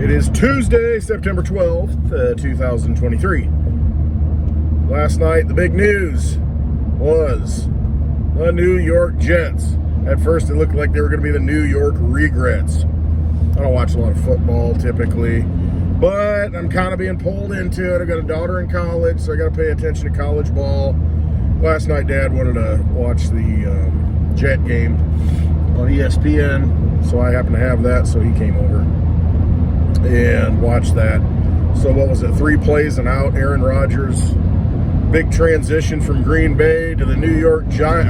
It is Tuesday, September 12th, 2023. Last night, the big news was the New York Jets. At first, it looked like they were going to be the New York Regrets. I don't watch a lot of football, typically, but I'm kind of being pulled into it. I've got a daughter in college, so I got to pay attention to college ball. Last night, Dad wanted to watch the Jet game on ESPN, so I happened to have that, so he came over and watched that. So what was it, 3 plays and out? Aaron Rodgers, big transition from Green Bay to the New York Jets.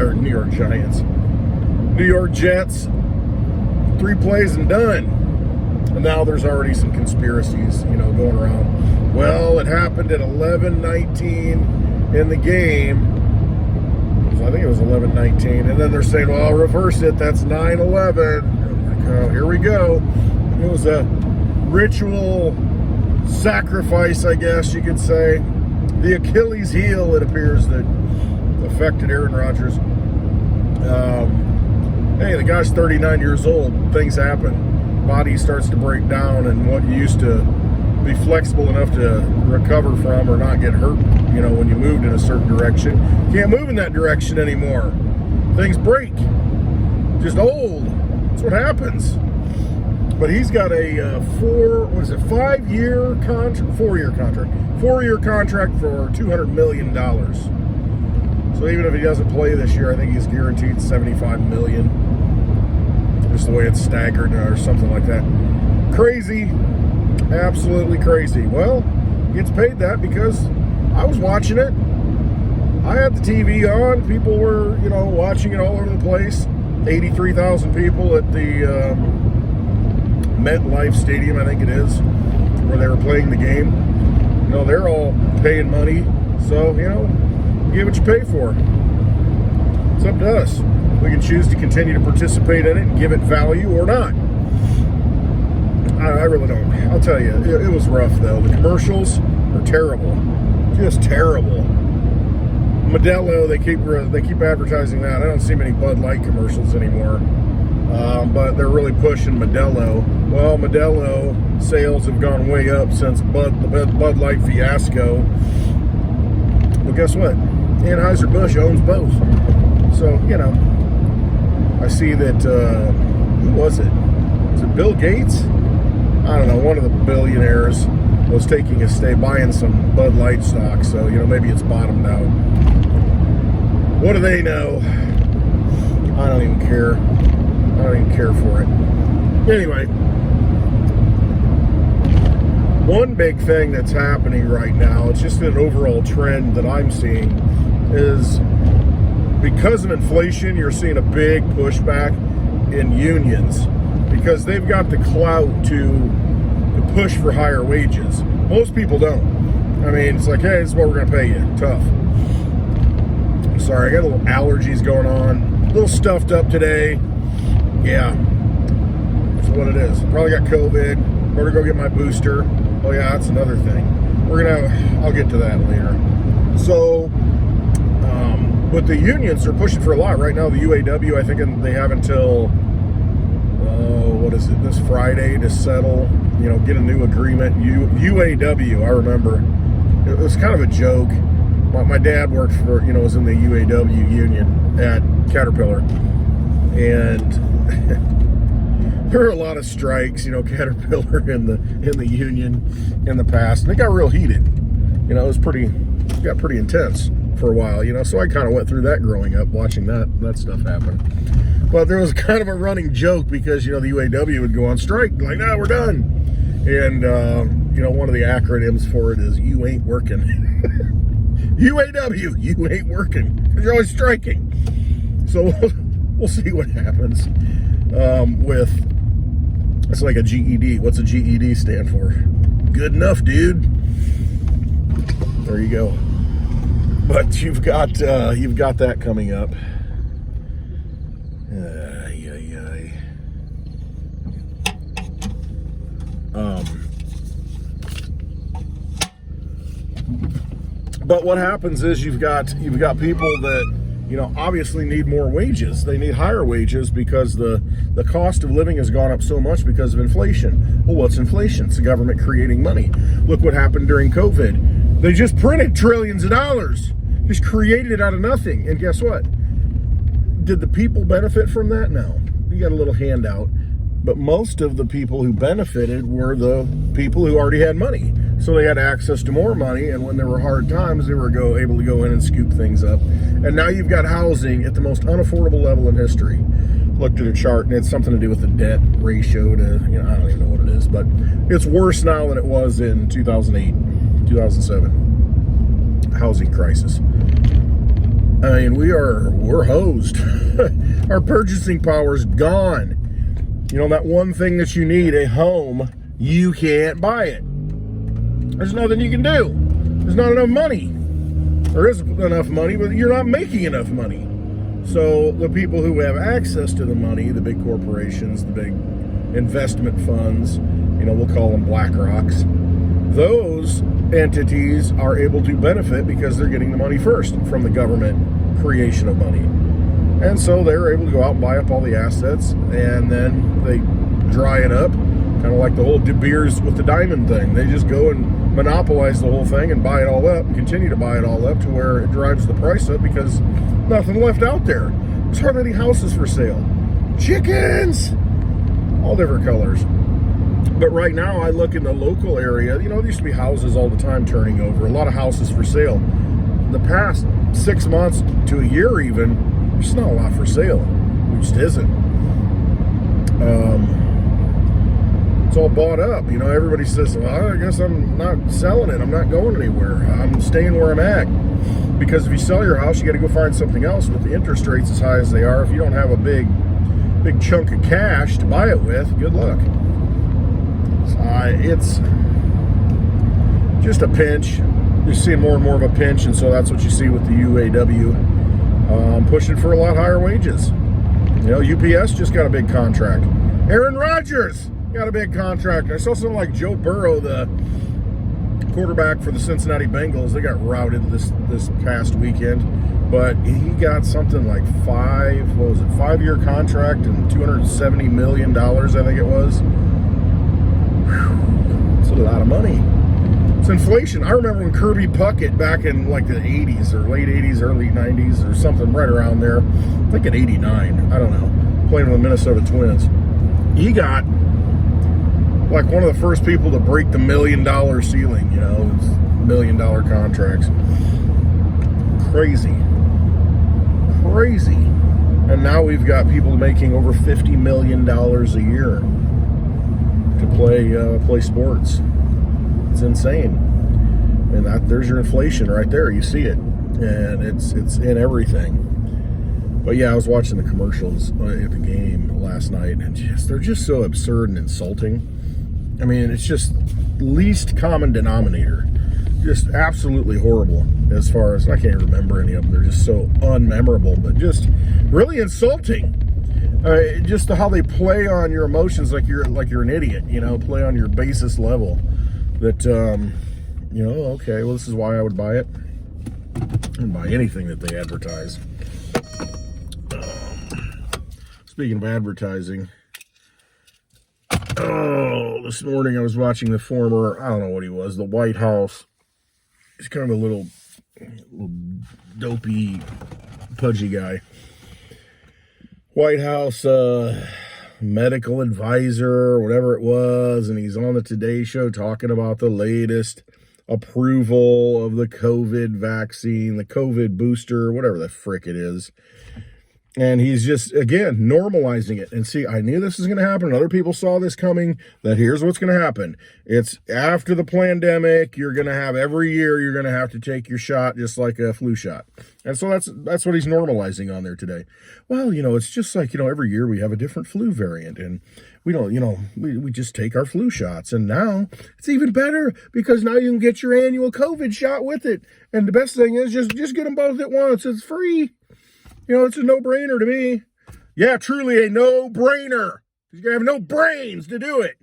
3 plays and done. And now there's already some conspiracies, going around. Well, it happened at 11:19 in the game. I think it was 11:19, and then they're saying, well, I'll reverse it, that's 9/11. I'm like, oh, here we go. It was a ritual sacrifice, I guess you could say. The Achilles heel, it appears, that affected Aaron Rodgers. Hey, the guy's 39 years old. Things happen. Body starts to break down, and what you used to be flexible enough to recover from or not get hurt, when you moved in a certain direction, can't move in that direction anymore. Things break. Just old. That's what happens. But he's got a 4-year contract for $200 million. So even if he doesn't play this year, I think he's guaranteed $75 million. Just the way it's staggered or something like that. Crazy. Absolutely crazy. Well, gets paid that because I was watching it. I had the TV on. People were, watching it all over the place. 83,000 people at the MetLife Stadium, I think it is, where they were playing the game. They're all paying money. So, you get what you pay for. It's up to us. We can choose to continue to participate in it and give it value or not. I really don't. I'll tell you, it was rough, though. The commercials are terrible. Just terrible. Modelo, they keep advertising that. I don't see many Bud Light commercials anymore. But they're really pushing Modelo. Well, Modelo sales have gone way up since the Bud Light fiasco. But guess what? Anheuser-Busch owns both. So, I see that, who was it? Was it Bill Gates? I don't know, one of the billionaires was taking a stay, buying some Bud Light stock, so, maybe it's bottomed out. What do they know? I don't even care. I don't even care for it. Anyway, one big thing that's happening right now, it's just an overall trend that I'm seeing, is because of inflation, you're seeing a big pushback in unions because they've got the clout to push for higher wages. Most people don't. I mean, it's like, hey, this is what we're going to pay you. Tough. I'm sorry, I got a little allergies going on. A little stuffed up today. Yeah. That's what it is. Probably got COVID. Better go get my booster. Oh, yeah, that's another thing. I'll get to that later. So, but the unions are pushing for a lot. Right now, the UAW, I think they have until, this Friday to settle, get a new agreement. UAW, I remember. It was kind of a joke. My dad worked for, was in the UAW union at Caterpillar. And there were a lot of strikes, Caterpillar in the union in the past. And it got real heated. It got pretty intense for a while, so I kind of went through that growing up, watching that stuff happen. But there was kind of a running joke because, the UAW would go on strike, like, no, we're done. And, one of the acronyms for it is, you ain't working. UAW, you ain't working, because you're always striking. So we'll see what happens it's like a GED. What's a GED stand for? Good enough, dude. There you go. But you've got that coming up. But what happens is you've got people that obviously need more wages. They need higher wages because the The cost of living has gone up so much because of inflation. Well, what's inflation? It's the government creating money. Look what happened during COVID. They just printed trillions of dollars, just created it out of nothing. And guess what? Did the people benefit from that? No. You got a little handout. But most of the people who benefited were the people who already had money. So they had access to more money, and when there were hard times, they were able to go in and scoop things up. And now you've got housing at the most unaffordable level in history. Looked at a chart, and it's something to do with the debt ratio to, I don't even know what it is, but it's worse now than it was in 2008, 2007. Housing crisis. I mean, we're hosed. Our purchasing power's gone. That one thing that you need, a home, you can't buy it. There's nothing you can do. There's not enough money. There is enough money, but you're not making enough money. So the people who have access to the money, the big corporations, the big investment funds, we'll call them BlackRocks, those entities are able to benefit because they're getting the money first from the government creation of money. And so they're able to go out and buy up all the assets, and then they dry it up, kind of like the whole De Beers with the diamond thing. They just go and monopolize the whole thing and buy it all up and continue to buy it all up to where it drives the price up because nothing left out there. There's hardly any houses for sale. Chickens! All different colors. But right now, I look in the local area, there used to be houses all the time turning over, a lot of houses for sale. The past 6 months to a year even, there's not a lot for sale. It just isn't. It's all bought up. Everybody says, well, I guess I'm not selling it. I'm not going anywhere. I'm staying where I'm at. Because if you sell your house, you got to go find something else. With the interest rates as high as they are, if you don't have a big chunk of cash to buy it with, good luck. It's just a pinch. You're seeing more and more of a pinch, and so that's what you see with the UAW. Pushing for a lot higher wages. UPS just got a big contract. Aaron Rodgers got a big contract. I saw something like Joe Burrow, the quarterback for the Cincinnati Bengals. They got routed this past weekend, but he got something like 5-year contract and $270 million, I think it was. Whew, it's a lot of money. It's inflation. I remember when Kirby Puckett back in like the 80s or late 80s, early 90s or something right around there, I think at 89, I don't know, playing with the Minnesota Twins. He got like one of the first people to break the $1 million ceiling, $1 million contracts. Crazy. And now we've got people making over $50 million a year to play sports. It's insane. And there's your inflation right there. You see it. And it's in everything. But yeah, I was watching the commercials at the game last night, and they're just so absurd and insulting. I mean, it's just least common denominator. Just absolutely horrible as far as, I can't remember any of them. They're just so unmemorable, but just really insulting. Just how they play on your emotions like you're an idiot, play on your basest level. That, okay, well, this is why I would buy it. And buy anything that they advertise. Speaking of advertising, this morning I was watching the former, I don't know what he was, the White House. He's kind of a little dopey, pudgy guy. White House medical advisor, whatever it was, and he's on the Today Show talking about the latest approval of the COVID vaccine, the COVID booster, whatever the frick it is. And he's just, again, normalizing it. And see, I knew this was going to happen. Other people saw this coming, that here's what's going to happen. It's after the pandemic, you're going to have every year, you're going to have to take your shot just like a flu shot. And so that's what he's normalizing on there today. Well, it's just like, every year we have a different flu variant, and we don't, we just take our flu shots. And now it's even better because now you can get your annual COVID shot with it. And the best thing is just get them both at once. It's free. It's a no-brainer to me. Yeah, truly a no-brainer. You're going to have no brains to do it.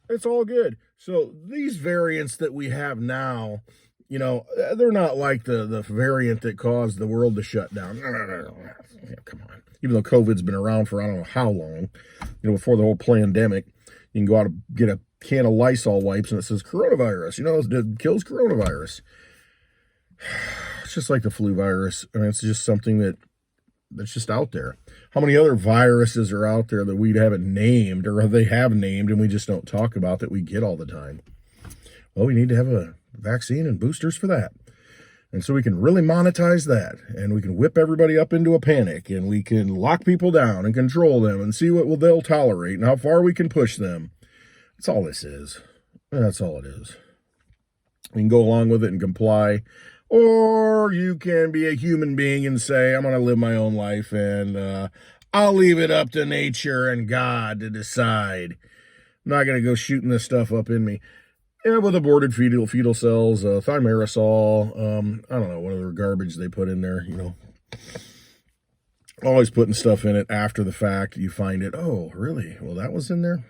It's all good. So these variants that we have now, You know, they're not like the variant that caused the world to shut down. No. Yeah, come on. Even though COVID's been around for I don't know how long, you know, before the whole pandemic, you can go out and get a can of Lysol wipes and it says coronavirus. You know, it kills coronavirus. It's just like the flu virus. I mean, it's just something that's just out there. How many other viruses are out there that we haven't named or they have named and we just don't talk about that we get all the time? Well, we need to have a vaccine and boosters for that. And so we can really monetize that, and we can whip everybody up into a panic, and we can lock people down and control them and see what they'll tolerate and how far we can push them. That's all this is. That's all it is. You can go along with it and comply, or you can be a human being and say, I'm going to live my own life, and I'll leave it up to nature and God to decide. I'm not going to go shooting this stuff up in me. Yeah, with aborted fetal cells, thimerosal, I don't know, whatever garbage they put in there, you know. Always putting stuff in it after the fact. You find it, oh, really? Well, that was in there?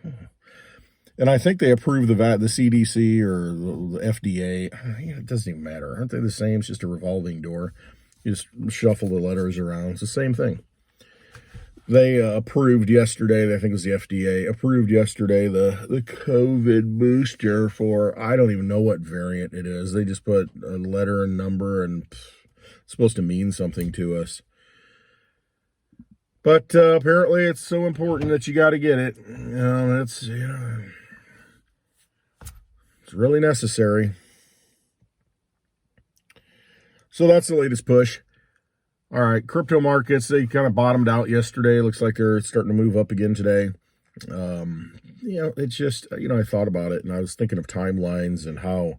And I think they approved the CDC or the FDA. It doesn't even matter. Aren't they the same? It's just a revolving door. You just shuffle the letters around. It's the same thing. They approved yesterday, I think it was the FDA, approved yesterday the COVID booster for, I don't even know what variant it is. They just put a letter and number and it's supposed to mean something to us. But apparently it's so important that you got to get it. It's really necessary. So that's the latest push. All right, crypto markets, they kind of bottomed out yesterday. Looks like they're starting to move up again today. It's just, I thought about it, and I was thinking of timelines and how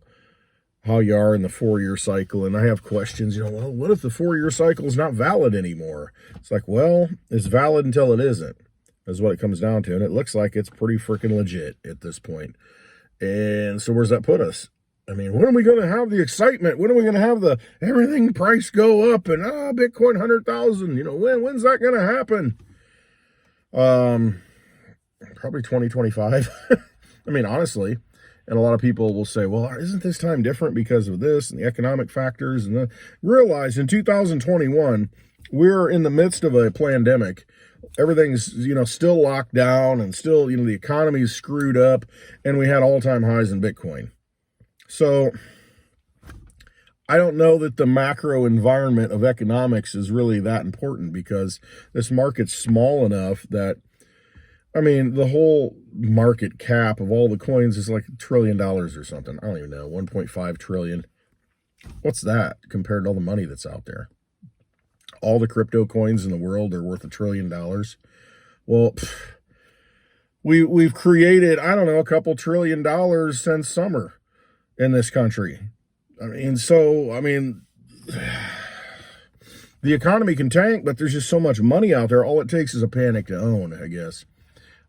you are in the 4-year cycle. And I have questions, well, what if the 4-year cycle is not valid anymore? It's like, well, it's valid until it isn't, is what it comes down to. And it looks like it's pretty freaking legit at this point. And so where's that put us? I mean, when are we going to have the excitement? When are we going to have the everything price go up and Bitcoin 100,000? When's that going to happen? Probably 2025. I mean, honestly, and a lot of people will say, well, isn't this time different because of this and the economic factors? And realize in 2021, we're in the midst of a pandemic. Everything's, still locked down and still, the economy's screwed up, and we had all-time highs in Bitcoin. So I don't know that the macro environment of economics is really that important, because this market's small enough that, the whole market cap of all the coins is like $1 trillion or something. I don't even know, 1.5 trillion. What's that compared to all the money that's out there? All the crypto coins in the world are worth $1 trillion. Well, we've created, a couple $1 trillion since summer in this country. The economy can tank, but there's just so much money out there. All it takes is a panic to own, I guess.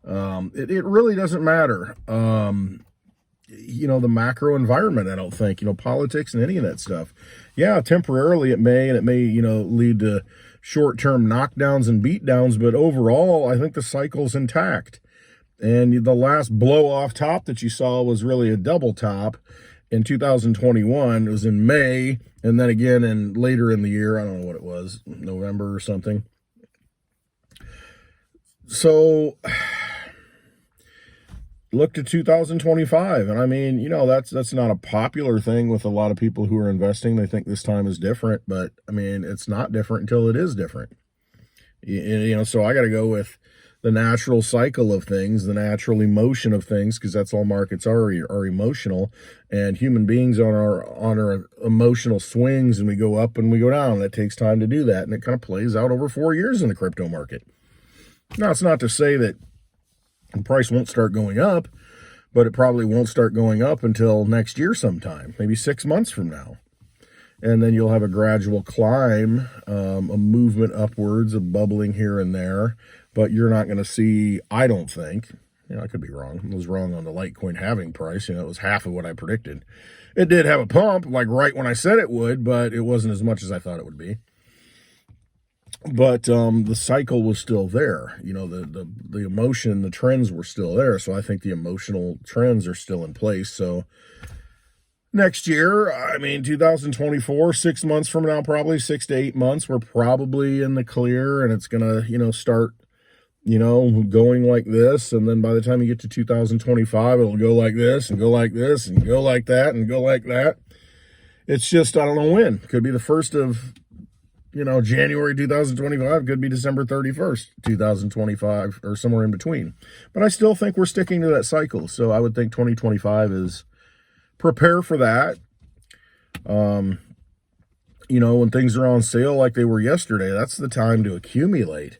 It really doesn't matter. The macro environment, I don't think, politics and any of that stuff. Yeah, temporarily it may lead to short-term knockdowns and beatdowns, but overall, I think the cycle's intact. And the last blow-off top that you saw was really a double top in 2021. It was in May, and then again later in the year. I don't know what it was, November or something. So look to 2025, and that's not a popular thing with a lot of people who are investing. They think this time is different, but it's not different until it is different. So I got to go with the natural cycle of things, the natural emotion of things, because that's all markets are emotional, and human beings on our emotional swings, and we go up and we go down. It takes time to do that, and it kind of plays out over 4 years in the crypto market. Now, it's not to say that the price won't start going up, but it probably won't start going up until next year sometime, maybe 6 months from now. And then you'll have a gradual climb, a movement upwards, a bubbling here and there. But you're not going to see, I don't think, I could be wrong. I was wrong on the Litecoin halving price. It was half of what I predicted. It did have a pump, like right when I said it would, but it wasn't as much as I thought it would be. But the cycle was still there. The emotion, the trends were still there. So I think the emotional trends are still in place. So next year, I mean, 2024, 6 months from now, probably 6 to 8 months, we're probably in the clear, and it's going to, start, going like this. And then by the time you get to 2025, it'll go like this and go like this and go like that and go like that. It's just, I don't know when. Could be the first of, January 2025, could be December 31st, 2025, or somewhere in between. But I still think we're sticking to that cycle. So I would think 2025 is prepare for that. When things are on sale like they were yesterday, that's the time to accumulate.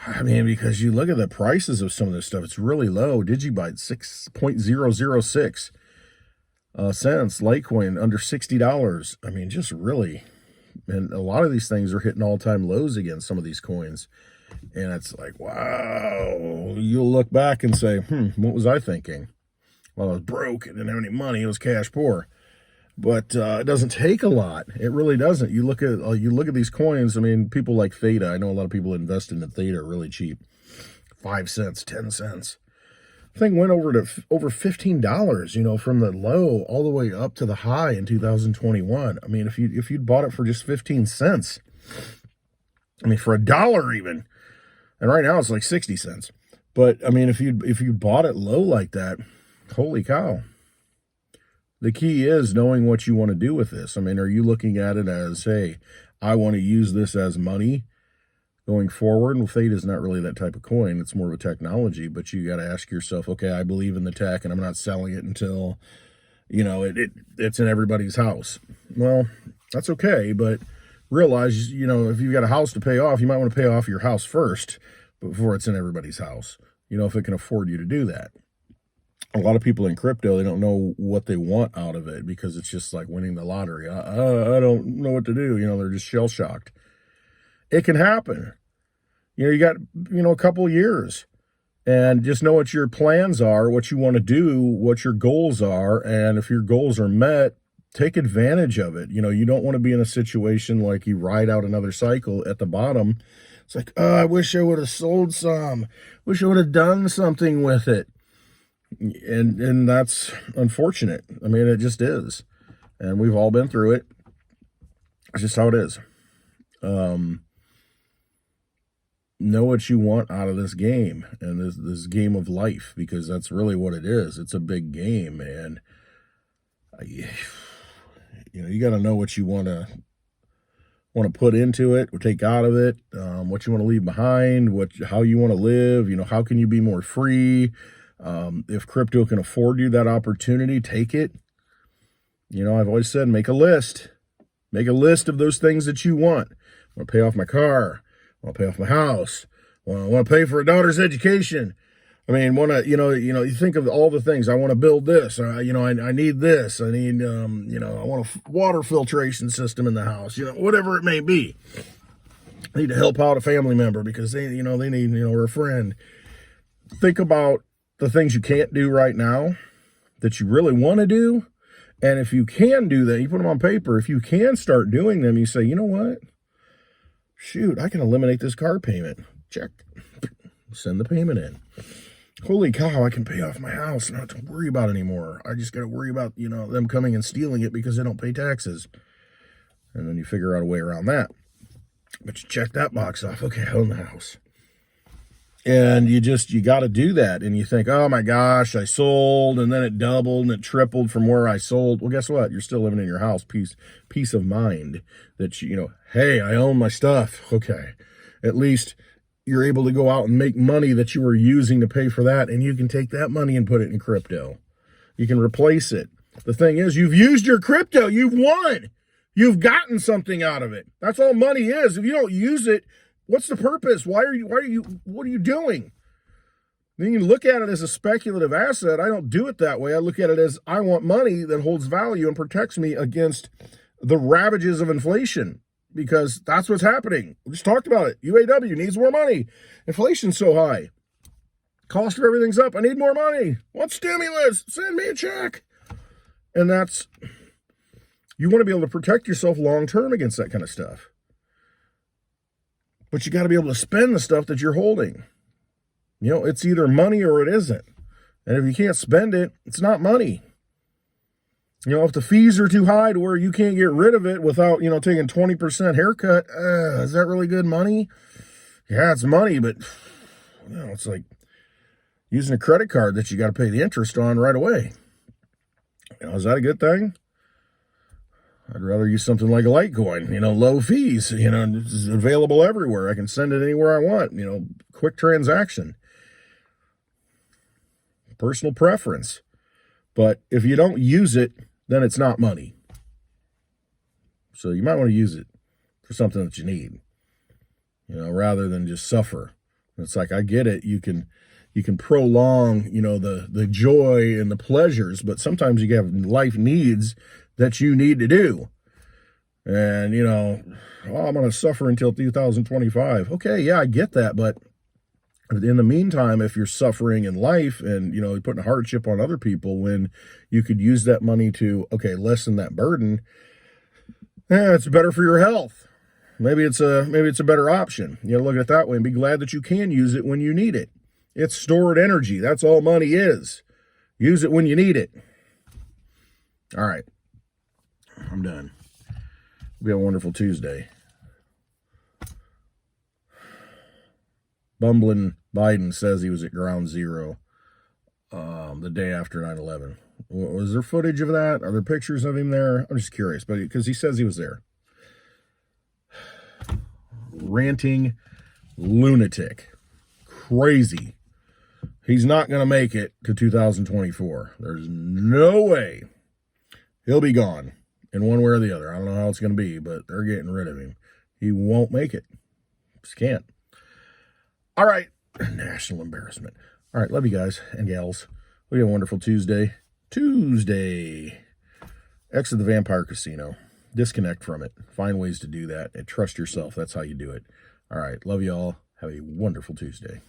I mean, because you look at the prices of some of this stuff, it's really low. DigiByte, 6.006 cents. Litecoin, under $60. I mean, just really. And a lot of these things are hitting all-time lows against some of these coins. And it's like, wow. You'll look back and say, what was I thinking? Well, I was broke, I didn't have any money, it was cash poor. But it doesn't take a lot. It really doesn't. You look at these coins. I mean, people like Theta. I know a lot of people invest in the Theta really cheap, 5 cents, 10 cents. The thing went over $15. From the low all the way up to the high in 2021. I mean, if you'd bought it for just 15 cents, I mean, for $1 even, and right now it's like 60 cents. But I mean, if you bought it low like that, holy cow. The key is knowing what you want to do with this. I mean, are you looking at it as, hey, I want to use this as money going forward? Well, Theta is not really that type of coin. It's more of a technology, but you got to ask yourself, okay, I believe in the tech and I'm not selling it until, it's in everybody's house. Well, that's okay, but realize, if you've got a house to pay off, you might want to pay off your house first before it's in everybody's house, if it can afford you to do that. A lot of people in crypto, they don't know what they want out of it because it's just like winning the lottery. I don't know what to do. They're just shell-shocked. It can happen. You got, a couple of years. And just know what your plans are, what you want to do, what your goals are. And if your goals are met, take advantage of it. You don't want to be in a situation like you ride out another cycle at the bottom. It's like, oh, I wish I would have sold some. Wish I would have done something with it. And that's unfortunate. I mean, it just is. And we've all been through it. It's just how it is. Know what you want out of this game and this game of life, because that's really what it is. It's a big game, and you got to know what you want to put into it or take out of it, what you want to leave behind, how you want to live. How can you be more free? If crypto can afford you that opportunity, take it. I've always said, make a list. Make a list of those things that you want. I want to pay off my car. I want to pay off my house. I want to pay for a daughter's education. I mean, you think of all the things. I want to build this. I need this. I need, I want a water filtration system in the house. Whatever it may be. I need to help out a family member because they need, or a friend. Think about the things you can't do right now that you really want to do. And if you can do that, you put them on paper. If you can start doing them, you say, you know what? Shoot, I can eliminate this car payment. Check. Send the payment in. Holy cow, I can pay off my house and not have to worry about it anymore. I just got to worry about, them coming and stealing it because they don't pay taxes. And then you figure out a way around that. But you check that box off. Okay, I own the house. And you got to do that. And you think, oh my gosh, I sold and then it doubled and it tripled from where I sold. Well, guess what? You're still living in your house. Peace of mind that, hey, I own my stuff. Okay. At least you're able to go out and make money that you were using to pay for that. And you can take that money and put it in crypto. You can replace it. The thing is, you've used your crypto. You've won. You've gotten something out of it. That's all money is. If you don't use it, what's the purpose? What are you doing? Then you look at it as a speculative asset. I don't do it that way. I look at it as I want money that holds value and protects me against the ravages of inflation, because that's what's happening. We just talked about it. UAW needs more money. Inflation's so high. Cost of everything's up. I need more money. Want stimulus? Send me a check. And you want to be able to protect yourself long-term against that kind of stuff. But you got to be able to spend the stuff that you're holding. It's either money or it isn't. And if you can't spend it, it's not money. You know, if the fees are too high to where you can't get rid of it without, you know, taking 20% haircut, is that really good money? Yeah, it's money, but, you know, it's like using a credit card that you got to pay the interest on right away. You know, is that a good thing? I'd rather use something like a Litecoin, you know, low fees, you know, it's available everywhere. I can send it anywhere I want, you know, quick transaction. Personal preference. But if you don't use it, then it's not money. So you might want to use it for something that you need, you know, rather than just suffer. It's like, I get it. You can prolong, you know, the joy and the pleasures, but sometimes you have life needs that you need to do. And, you know, oh, I'm going to suffer until 2025. Okay, yeah, I get that. But in the meantime, if you're suffering in life and, you know, you're putting a hardship on other people when you could use that money to, okay, lessen that burden, it's better for your health. Maybe it's a better option. You know, look at it that way and be glad that you can use it when you need it. It's stored energy. That's all money is. Use it when you need it. All right. I'm done. Be a wonderful Tuesday. Bumbling Biden says he was at ground zero the day after 9/11. Was there footage of that? Are there pictures of him there? I'm just curious, but because he says he was there. Ranting lunatic. Crazy. He's not going to make it to 2024. There's no way. He'll be gone in one way or the other. I don't know how it's going to be, but they're getting rid of him. He won't make it. Just can't. All right. National embarrassment. All right. Love you guys and gals. We have a wonderful Tuesday. Exit the vampire casino. Disconnect from it. Find ways to do that and trust yourself. That's how you do it. All right. Love you all. Have a wonderful Tuesday.